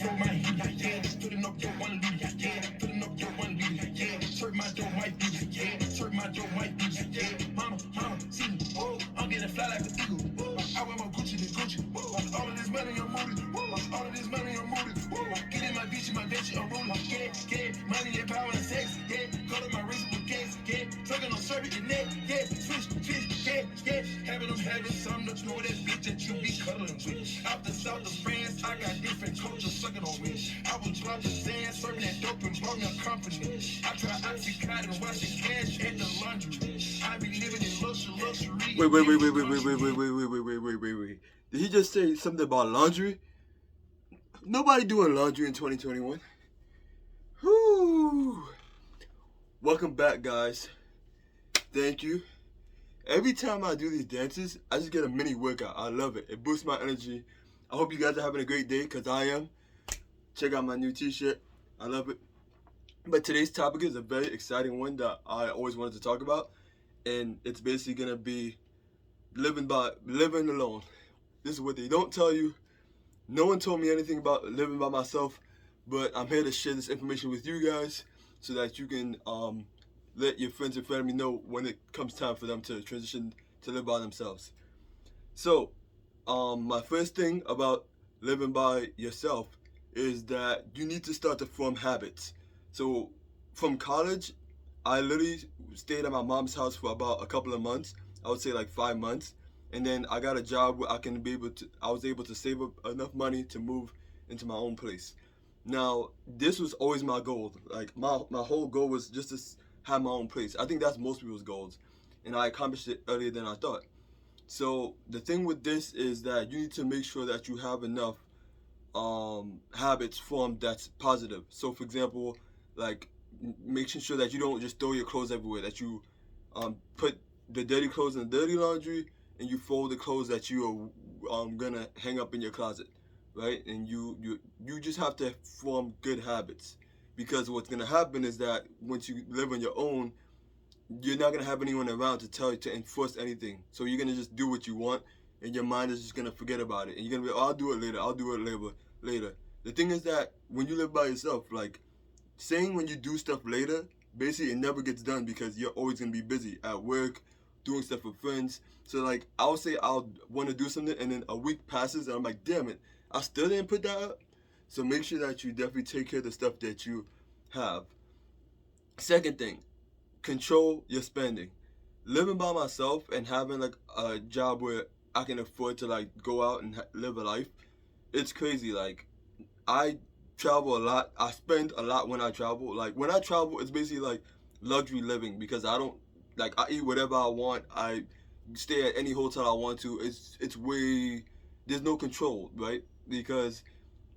your mind, yeah. Putting up your one lead, yeah. Putting up your one lead, yeah. Turn my door might be, yeah. Turn my door might be, yeah. Mama, see me, I'm getting fly like an eagle. I wear my Gucci to Gucci. All of this money I'm moving. All of this money I'm moving. Get in my bitch, I'm rolling. Yeah, money and power and sex. Yeah, go to my wrist with gas. Yeah, talking on service and neck. Yeah, switch. Yeah. Having something to do with that bitch that you be cuddling with. Out the south of France, I got different cultures sucking on me. I was dropping sand, serving that dope and brought me a company. I try Oxycontin and washing cash at the laundry. I be living in luxury. Wait. Did he just say something about laundry? Nobody doing laundry in 2021. Whoo! Welcome back, guys. Thank you. Every time I do these dances, I just get a mini workout. I love it. It boosts my energy. I hope you guys are having a great day, because I am. Check out my new t-shirt. I love it. But today's topic is a very exciting one that I always wanted to talk about. And it's basically going to be living alone. This is what they don't tell you. No one told me anything about living by myself, but I'm here to share this information with you guys so that you can let your friends and family know when it comes time for them to transition to live by themselves. So, my first thing about living by yourself is that you need to start to form habits. So, from college, I literally stayed at my mom's house for about a couple of months. I would say like 5 months. And then I got a job where I was able to save up enough money to move into my own place. Now, this was always my goal. Like, my whole goal was just to have my own place. I think that's most people's goals. And I accomplished it earlier than I thought. So, the thing with this is that you need to make sure that you have enough habits formed that's positive. So, for example, like making sure that you don't just throw your clothes everywhere, that you put the dirty clothes in the dirty laundry, and you fold the clothes that you are gonna hang up in your closet, right? And you just have to form good habits, because what's gonna happen is that once you live on your own, you're not gonna have anyone around to tell you to enforce anything. So you're gonna just do what you want, and your mind is just gonna forget about it, and you're gonna be, oh, I'll do it later. Later. The thing is that when you live by yourself, like saying when you do stuff later, basically it never gets done because you're always gonna be busy at work, doing stuff with friends. So like I'll say I'll want to do something, and then a week passes, and I'm like, damn it, I still didn't put that up. So make sure that you definitely take care of the stuff that you have. Second thing, control your spending. Living by myself and having like a job where I can afford to like go out and live a life, it's crazy. Like I travel a lot. I spend a lot when I travel. Like when I travel, it's basically like luxury living, because I don't like I eat whatever I want. I stay at any hotel I want to. It's way there's no control, right? Because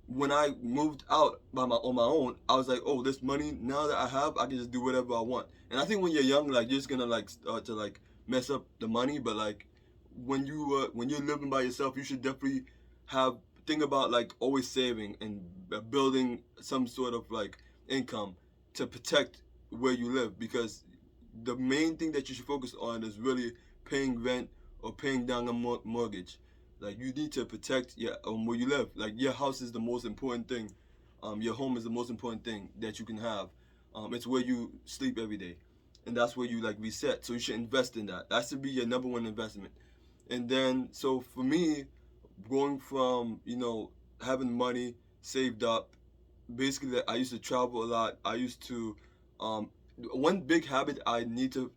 when I moved out on my own, I was like, oh, this money now that I have, I can just do whatever I want. And I think when you're young, like you're just gonna like start to like mess up the money. But like when you're living by yourself, you should definitely have think about like always saving and building some sort of like income to protect where you live, because the main thing that you should focus on is really paying rent or paying down a mortgage. Like you need to protect your where you live. Like your house is the most important thing. Your home is the most important thing that you can have. It's where you sleep every day, and that's where you like reset. So you should invest in that. That should be your number one investment. And then so for me, going from having money saved up, basically I used to travel a lot. I used to one big habit I need to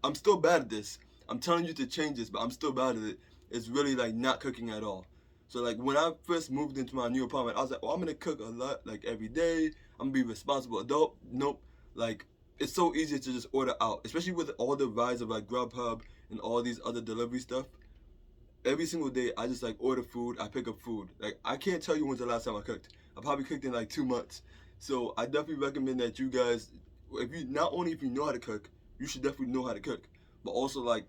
I'm still bad at this. I'm telling you to change this, but I'm still bad at it. It's really like not cooking at all. So like when I first moved into my new apartment, I was like, oh, I'm gonna cook a lot like every day. I'm gonna be a responsible adult. Nope. Like it's so easy to just order out, especially with all the rise of like Grubhub and all these other delivery stuff. Every single day I just like order food. I pick up food. Like I can't tell you when's the last time I cooked. I probably cooked in like 2 months. So I definitely recommend that you guys, if you not only if you know how to cook, you should definitely know how to cook, but also like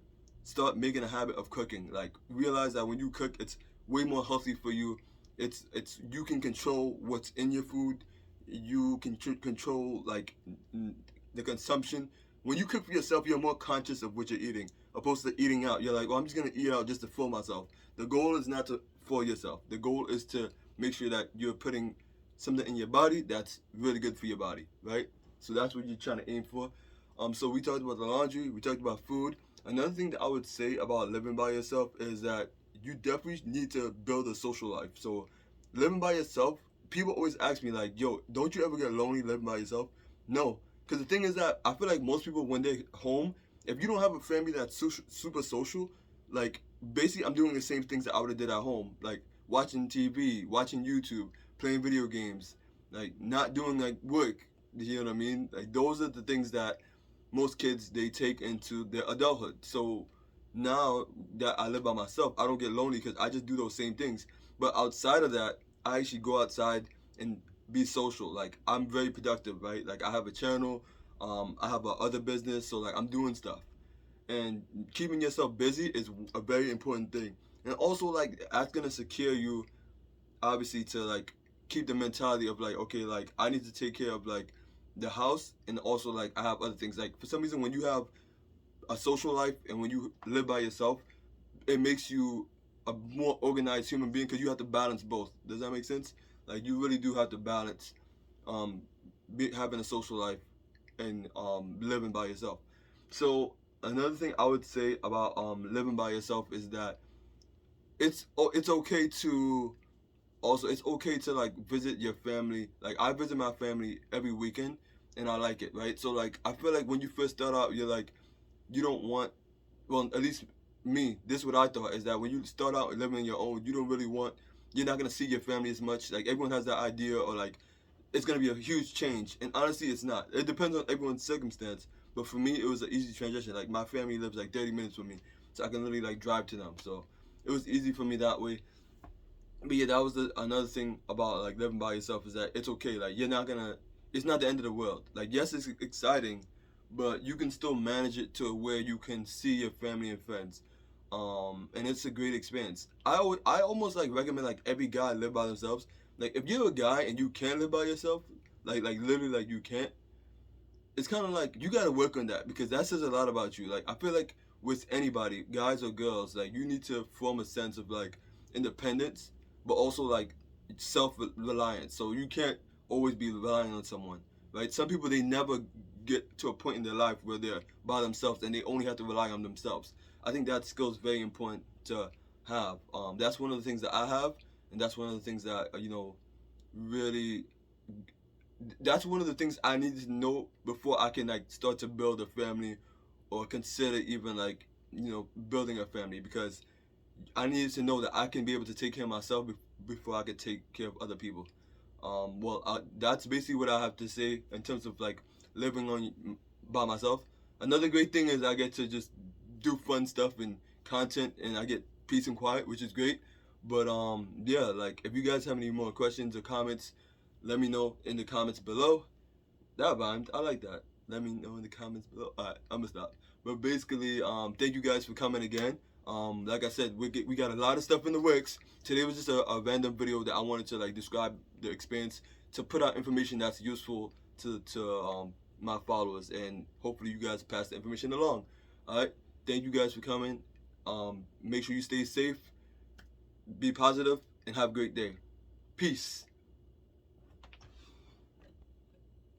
start making a habit of cooking. Like realize that when you cook, it's way more healthy for you. It's you can control what's in your food. You can control like the consumption. When you cook for yourself, you're more conscious of what you're eating, opposed to eating out. You're like, well, I'm just gonna eat out just to fill myself. The goal is not to fill yourself. The goal is to make sure that you're putting something in your body that's really good for your body, right? So that's what you're trying to aim for. So we talked about the laundry, we talked about food. Another thing that I would say about living by yourself is that you definitely need to build a social life. So living by yourself, people always ask me like, "Yo, don't you ever get lonely living by yourself?" No, because the thing is that I feel like most people when they're home, if you don't have a family that's super social, like basically I'm doing the same things that I would have did at home, like watching TV, watching YouTube, playing video games, like not doing like work. You know what I mean? Like those are the things that most kids they take into their adulthood. So now that I live by myself, I don't get lonely because I just do those same things. But outside of that, I actually go outside and be social. Like I'm very productive, right? Like I have a channel, I have a other business, so like I'm doing stuff. And keeping yourself busy is a very important thing. And also like that's gonna secure you obviously to like keep the mentality of like okay like I need to take care of like the house and also like I have other things like for some reason when you have a social life and when you live by yourself it makes you a more organized human being because you have to balance both. Does that make sense? Like you really do have to balance um having a social life and living by yourself. So another thing I would say about living by yourself is that it's okay to also it's okay to like visit your family. Like I visit my family every weekend and I like it, right? So like I feel like when you first start out you're like you don't want, well at least me, this is what I thought is that when you start out living on your own you don't really want, you're not gonna see your family as much. Like everyone has that idea or like it's gonna be a huge change and honestly it's not. It depends on everyone's circumstance, but for me it was an easy transition. Like my family lives like 30 minutes from me so I can literally like drive to them, so it was easy for me that way. But yeah, that was another thing about like living by yourself is that it's okay. Like you're not gonna, it's not the end of the world. Like yes, it's exciting, but you can still manage it to where you can see your family and friends, and it's a great experience. I almost like recommend like every guy live by themselves. Like if you're a guy and you can't live by yourself, like literally like you can't, it's kind of like you got to work on that because that says a lot about you. Like I feel like with anybody, guys or girls, like you need to form a sense of like independence, but also like self reliance. So you can't always be relying on someone, right? Some people they never get to a point in their life where they're by themselves and they only have to rely on themselves. I think that skill is very important to have. That's one of the things that I have, and that's one of the things that really that's one of the things I need to know before I can like start to build a family or consider even like building a family because I needed to know that I can be able to take care of myself before I could take care of other people. That's basically what I have to say in terms of like living on by myself. Another great thing is I get to just do fun stuff and content, and I get peace and quiet, which is great. But yeah, like if you guys have any more questions or comments, let me know in the comments below. That rhymed. I like that. Let me know in the comments below. Alright, I'm gonna stop. But basically, thank you guys for coming again. Like I said, we got a lot of stuff in the works. Today was just a random video that I wanted to like describe the experience to put out information that's useful to my followers, and hopefully you guys pass the information along. Alright, thank you guys for coming. Make sure you stay safe, be positive, and have a great day. Peace.